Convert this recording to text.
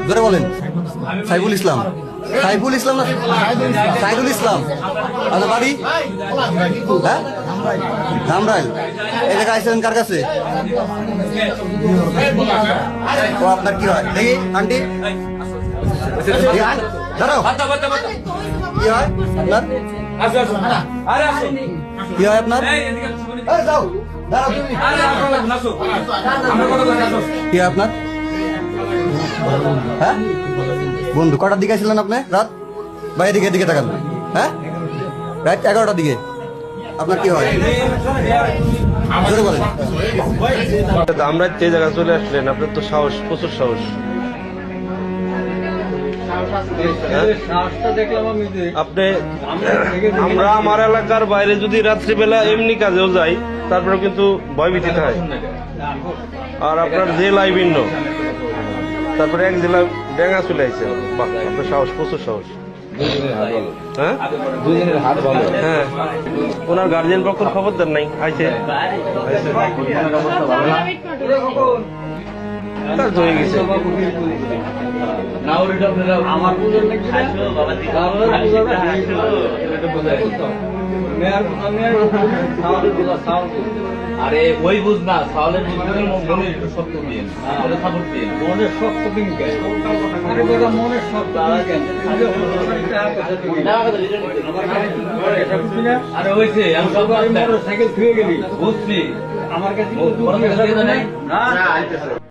ধরে বলেন সাইফুল ইসলাম। সাইফুল ইসলাম না সাইদুল ইসলাম। আপনার বাড়ি? হ্যাঁ, ধামরাইল। এই জায়গায় আসছেন কার কাছে? ও আপনার কি হয় দেখি আন্টি? দাঁড়াও, কি হয় আপনার? কি হয় আপনার? কি হয় আপনার? হ্যাঁ বন্ধু, কটার দিকে ছিলেন আপনি? রাত বাইরে দিকে দিকে তাকান। হ্যাঁ, রাত 11টার দিকে। আপনার কি হয় বলেন? আমরা যে জায়গায় চলে আসলেন, আপনার তো সাহস, প্রচুর সাহস। আপনি আমরা আমার এলাকার বাইরে যদি রাত্রিবেলা এমনি কাজেও যাই, তারপরে কিন্তু ভয়ভীতি হয়। আর আপনার জেলা ভিন্ন, তারপরে এক জেলা ডেঙ্গা চলে আসছে। আপনার সাহস, প্রচুর সাহস। হ্যাঁ, হ্যাঁ, ওনার গার্জিয়ান পক্ষের খবর দেন নাই? আইছে হয়ে গেছে। আরে ওই বুঝ না, তাহলে মনে শক্ত দিয়ে সাপোর্ট দিয়ে মনে শক্ত দিন মনে শক্ত আরে হয়েছে। আমি সাইকেল ছুঁয়ে গেলি বুঝছি, আমার কাছে